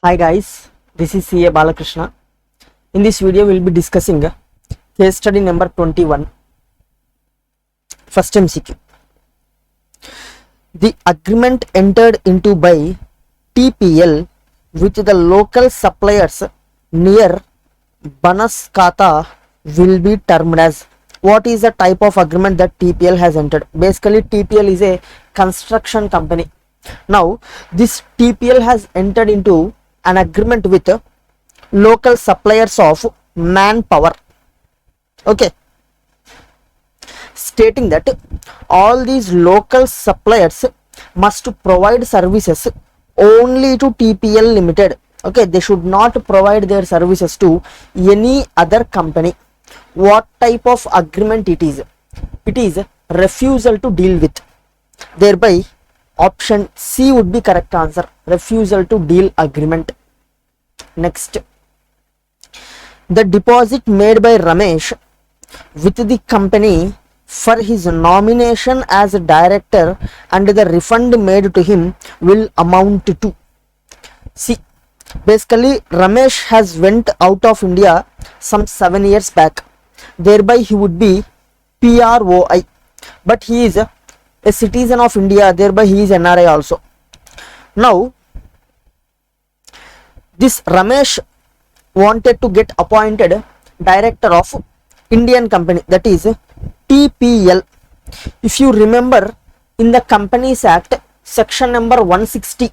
Hi guys, this is CA Balakrishna. In this video, we will be discussing case study number 21. First MCQ. The agreement entered into by TPL with the local suppliers near Banaskata will be termed as. What is the type of agreement that TPL has entered? Basically, TPL is a construction company. Now, this TPL has entered into an agreement with local suppliers of manpower, okay, stating that all these local suppliers must provide services only to TPL limited. Okay, they should not provide their services to any other company. What type of agreement it is? It is refusal to deal with. Thereby option C would be correct answer, refusal to deal agreement. Next, the deposit made by Ramesh with the company for his nomination as a director and the refund made to him will amount to. See, basically Ramesh has went out of India some 7 years back. Thereby he would be PROI, but he is a citizen of India, thereby he is NRI also. Now this Ramesh wanted to get appointed director of Indian company, that is TPL. If you remember, in the Companies Act section number 160,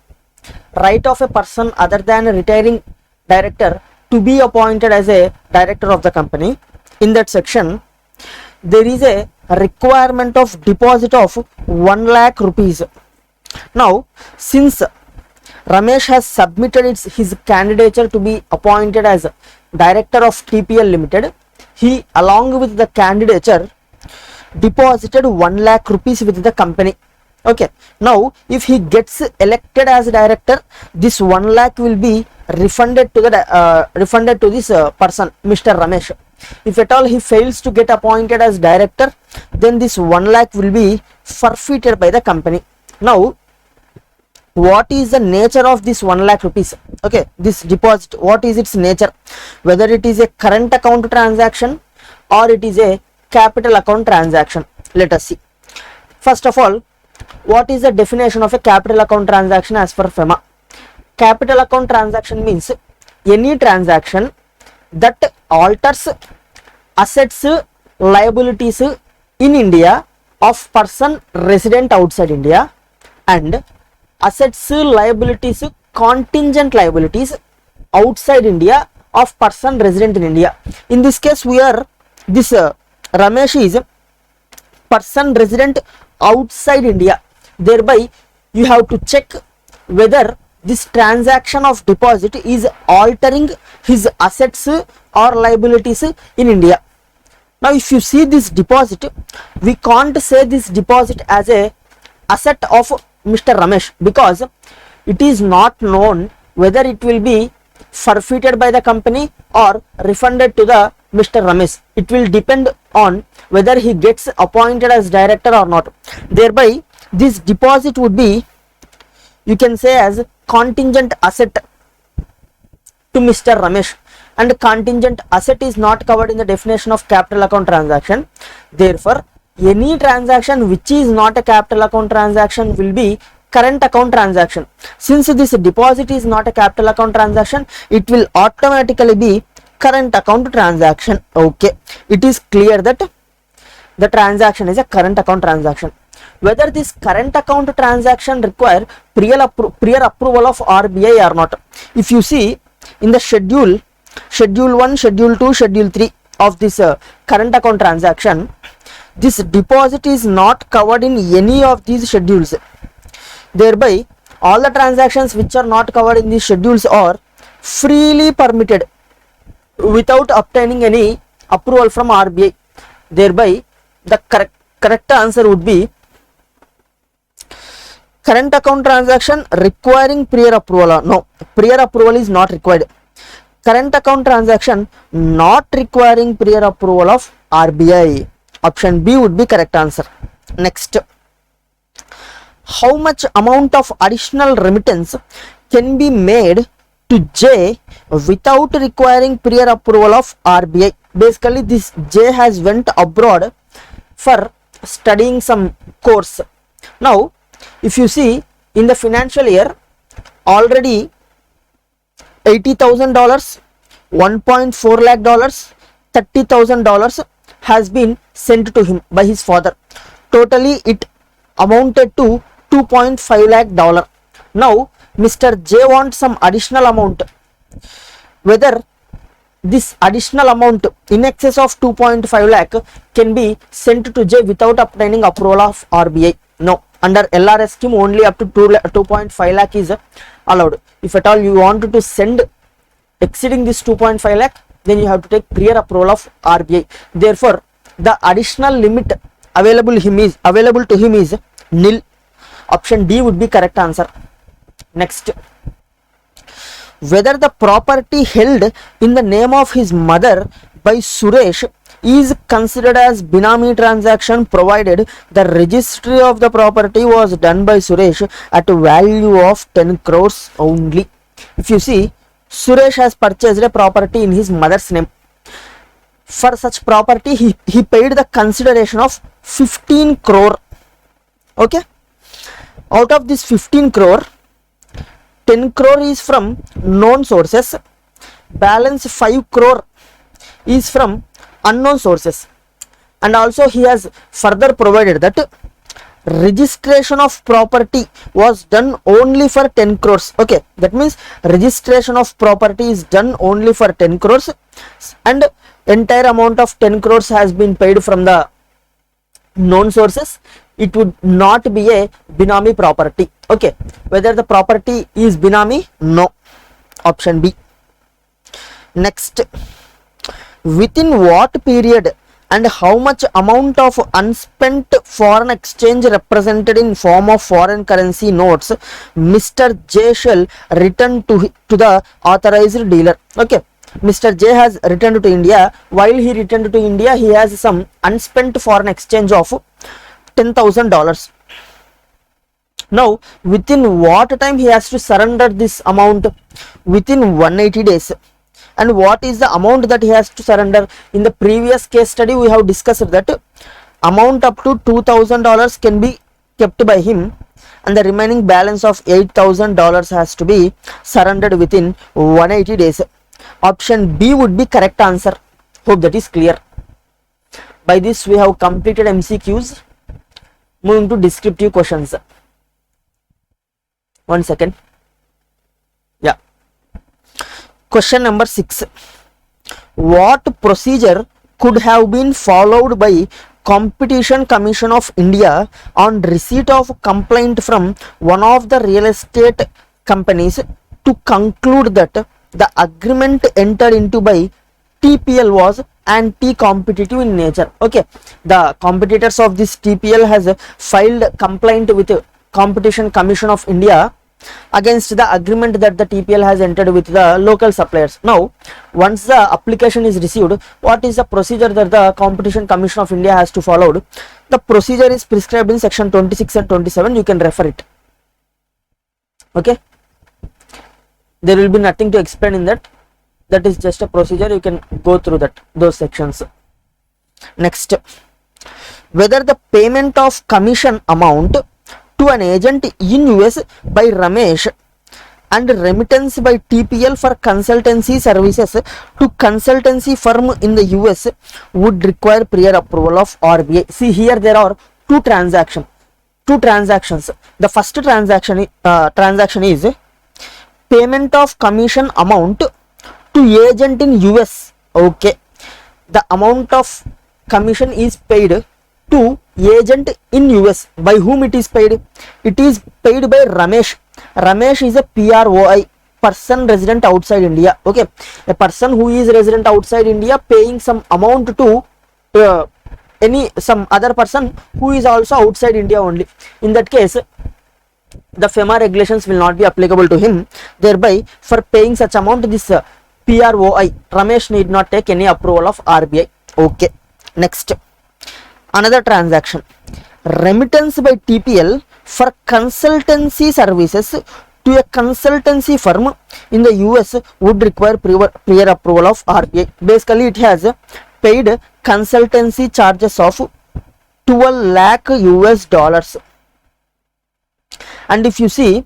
right of a person other than a retiring director to be appointed as a director of the company, in that section there is a requirement of deposit of 1 lakh rupees. Now since Ramesh has submitted his candidature to be appointed as director of TPL limited, he along with the candidature deposited 1 lakh rupees with the company. Okay, now if he gets elected as director, this 1 lakh will be refunded to this person, Mr. Ramesh. If at all he fails to get appointed as director, then this 1 lakh will be forfeited by the company. Now what is the nature of this 1 lakh rupees? Okay, this deposit, what is its nature? Whether it is a current account transaction or it is a capital account transaction. Let us see. First of all, what is the definition of a capital account transaction as per FEMA? Capital account transaction means any transaction that alters assets, liabilities in India of person resident outside India and assets, liabilities, contingent liabilities outside India of person resident in India. In this case, this Ramesh is person resident outside India. Thereby you have to check whether this transaction of deposit is altering his assets or liabilities in India. Now if you see this deposit, we can't say this deposit as a asset of Mr. Ramesh because it is not known whether it will be forfeited by the company or refunded to the Mr. Ramesh. It will depend on whether he gets appointed as director or not. Thereby this deposit would be, you can say, as contingent asset to Mr. Ramesh, and contingent asset is not covered in the definition of capital account transaction. Therefore any transaction which is not a capital account transaction will be current account transaction. Since this deposit is not a capital account transaction, it will automatically be current account transaction. Okay, it is clear that the transaction is a current account transaction. Whether this current account transaction require prior approval of RBI or not. If you see in the schedule 1, schedule 2, schedule 3 of this current account transaction, this deposit is not covered in any of these schedules. Thereby all the transactions which are not covered in these schedules are freely permitted without obtaining any approval from RBI. Thereby the correct answer would be current account transaction requiring prior approval. No, prior approval is not required. Current account transaction not requiring prior approval of RBI. Option B would be correct answer. Next, how much amount of additional remittance can be made to J without requiring prior approval of RBI. Basically, this J has went abroad for studying some course. Now, if you see in the financial year, already $80,000, $1.4 lakh, $30,000 has been sent to him by his father. Totally, it amounted to $2.5 lakh. Now, Mr. J wants some additional amount. Whether this additional amount in excess of 2.5 lakh can be sent to J without obtaining approval of RBI. No, under LRS scheme only up to 2.5 lakh is allowed. If at all you want to send exceeding this 2.5 lakh, then you have to take prior approval of RBI. Therefore, the additional limit available to him is nil. Option D would be correct answer. Next, whether the property held in the name of his mother by Suresh is considered as Binami transaction provided the registry of the property was done by Suresh at a value of 10 crores only. If you see, Suresh has purchased a property in his mother's name. For such property, he paid the consideration of 15 crore. Okay. Out of this 15 crore, 10 crore is from known sources. Balance 5 crore is from unknown sources. And also he has further provided that registration of property was done only for 10 crores. Okay, that means registration of property is done only for 10 crores and entire amount of 10 crores has been paid from the known sources. It would not be a Binami property. Okay, whether the property is Binami? No. Option B. Next, within what period and how much amount of unspent foreign exchange represented in form of foreign currency notes Mr. J shall return to the authorized dealer? Okay, Mr. J has returned to India. While he returned to India, he has some unspent foreign exchange of $10,000. Now, within what time he has to surrender this amount? Within 180 days. And what is the amount that he has to surrender? In the previous case study, we have discussed that amount up to $2,000 can be kept by him and the remaining balance of $8,000 has to be surrendered within 180 days. Option B would be correct answer. Hope that is clear. By this, we have completed MCQs. Moving to descriptive questions. 1 second. Yeah. Question number 6. What procedure could have been followed by Competition Commission of India on receipt of complaint from one of the real estate companies to conclude that the agreement entered into by TPL was anti-competitive in nature? Okay, the competitors of this TPL has filed complaint with Competition Commission of India against the agreement that the TPL has entered with the local suppliers. Now, once the application is received, what is the procedure that the Competition Commission of India has to follow? The procedure is prescribed in section 26 and 27. You can refer it. Okay, there will be nothing to explain in that. That is just a procedure. You can go through those sections. Next, whether the payment of commission amount to an agent in US by Ramesh and remittance by TPL for consultancy services to consultancy firm in the US would require prior approval of RBI. See, here there are two transactions. The first transaction is payment of commission amount to agent in US. Okay, the amount of commission is paid to agent in US. By whom it is paid? It is paid by Ramesh. Ramesh is a PROI, person resident outside India. Okay, a person who is resident outside India paying some amount to some other person who is also outside India only. In that case, the FEMA regulations will not be applicable to him. Thereby, for paying such amount, this PROI, Ramesh, need not take any approval of RBI. Okay, next, another transaction, remittance by TPL for consultancy services to a consultancy firm in the US would require prior approval of RBI. Basically, it has paid consultancy charges of 12 lakh US dollars. And if you see,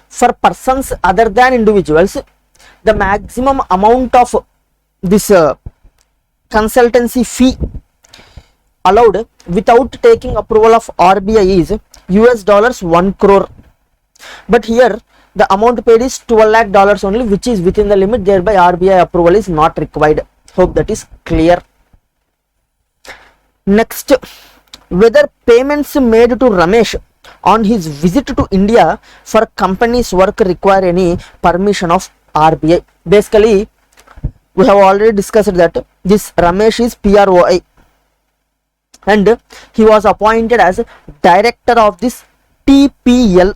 for persons other than individuals, the maximum amount of this consultancy fee allowed without taking approval of RBI is US dollars 1 crore. But here the amount paid is 12 lakh dollars only, which is within the limit, thereby RBI approval is not required. Hope that is clear. Next, whether payments made to Ramesh on his visit to India for company's work require any permission of RBI. Basically, we have already discussed that this Ramesh is PROI and he was appointed as director of this TPL.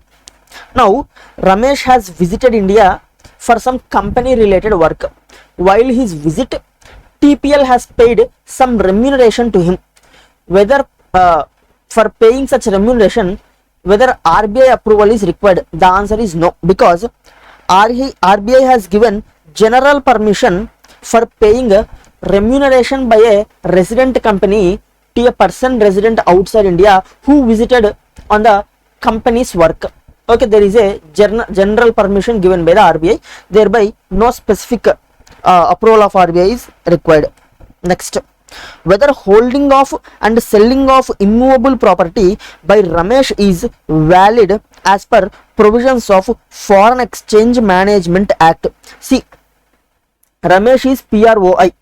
Now, Ramesh has visited India for some company related work. While his visit, TPL has paid some remuneration to him. Whether for paying such remuneration, whether RBI approval is required, the answer is no, because RBI has given general permission for paying a remuneration by a resident company to a person resident outside India who visited on the company's work. Okay, there is a general permission given by the RBI, thereby no specific approval of RBI is required. Next, whether holding of and selling of immovable property by Ramesh is valid as per provisions of Foreign Exchange Management Act. See, Ramesh is PROI.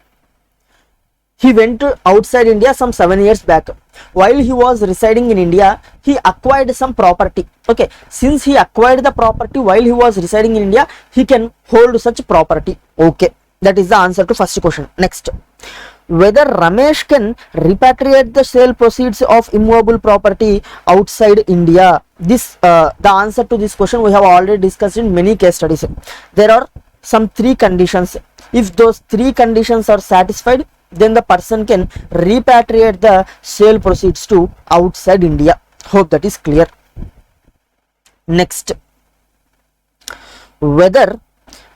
He went outside India some 7 years back. While he was residing in India, he acquired some property. Okay, since he acquired the property while he was residing in India, he can hold such property. Okay, that is the answer to first question. Next, whether Ramesh can repatriate the sale proceeds of immovable property outside India. This the answer to this question we have already discussed in many case studies. There are some 3 conditions. If those 3 conditions are satisfied, then the person can repatriate the sale proceeds to outside India. Hope that is clear. Next, whether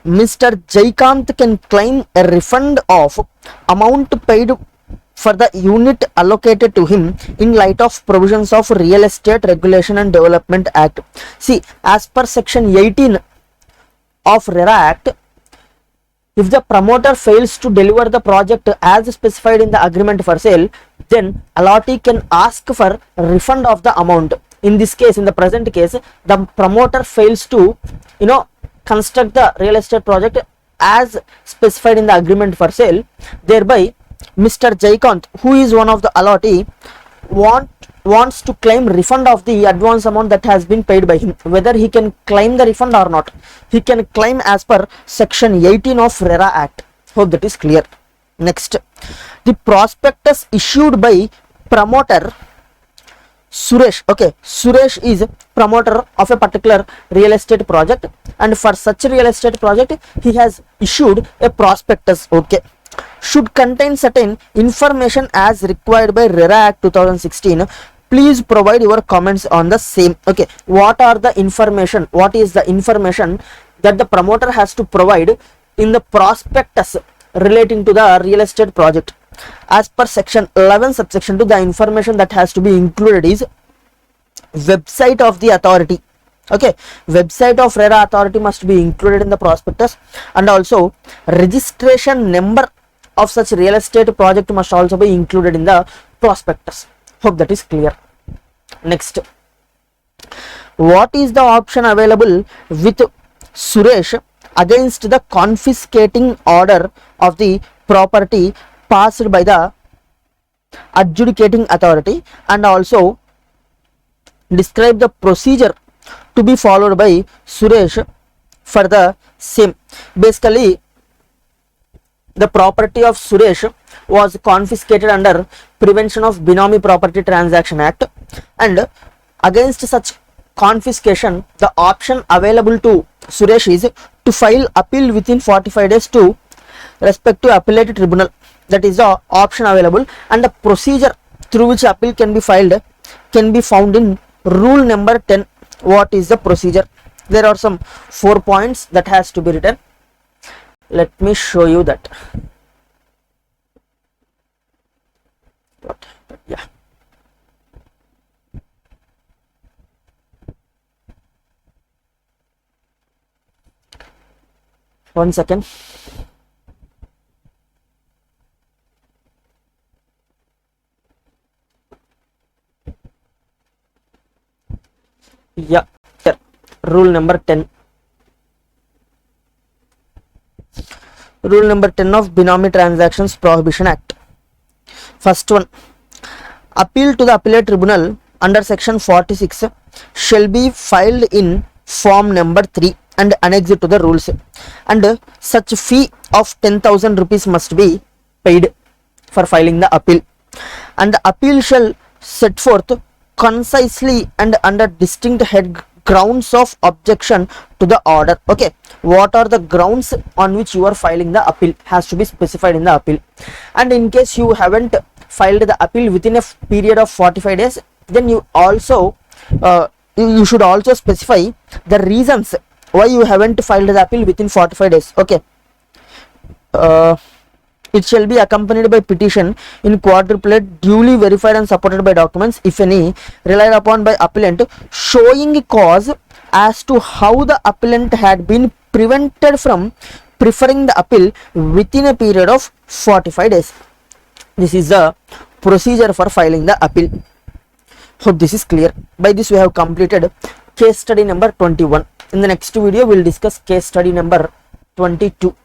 Mr. Jaikant can claim a refund of amount paid for the unit allocated to him in light of provisions of Real Estate Regulation and Development Act. See, as per section 18 of RERA Act, if the promoter fails to deliver the project as specified in the agreement for sale, then allottee can ask for refund of the amount. In this case, in the present case, the promoter fails to, construct the real estate project as specified in the agreement for sale. Thereby, Mr. Jaikant, who is one of the allottee, wants to claim refund of the advance amount that has been paid by him. Whether he can claim the refund or not, he can claim as per section 18 of RERA Act. Hope that is clear. Next, the prospectus issued by promoter Suresh. Okay, Suresh is promoter of a particular real estate project, and for such real estate project he has issued a prospectus. Okay, should contain certain information as required by RERA Act 2016. Please provide your comments on the same. Okay, what are the information? What is the information that the promoter has to provide in the prospectus relating to the real estate project? As per section 11 subsection 2, the information that has to be included is website of the authority. Okay, website of RERA authority must be included in the prospectus, and also registration number of such real estate project must also be included in the prospectus. Hope that is clear. Next, what is the option available with Suresh against the confiscating order of the property passed by the adjudicating authority, and also describe the procedure to be followed by Suresh for the same. Basically, the property of Suresh was confiscated under Prevention of Binomy Property Transaction Act, and against such confiscation, the option available to Suresh is to file appeal within 45 days to respective appellate tribunal. That is the option available, and the procedure through which appeal can be filed can be found in rule number 10. What is the procedure? There are some 4 points that has to be written. Let me show you that. Yeah. One second. Yeah, here. Rule number 10. Rule number 10 of Binomy Transactions Prohibition Act. First one, appeal to the appellate tribunal under section 46 shall be filed in form number 3 and annexed to the rules, and such fee of 10,000 rupees must be paid for filing the appeal, and the appeal shall set forth concisely and under distinct head grounds of objection to the order. Okay, what are the grounds on which you are filing the appeal has to be specified in the appeal, and in case you haven't filed the appeal within a period of 45 days, then you also you should also specify the reasons why you haven't filed the appeal within 45 days. Okay, it shall be accompanied by petition in quadruplet duly verified and supported by documents, if any, relied upon by appellant, showing cause as to how the appellant had been prevented from preferring the appeal within a period of 45 days. This is the procedure for filing the appeal. Hope this is clear. By this we have completed case study number 21. In the next video we will discuss case study number 22.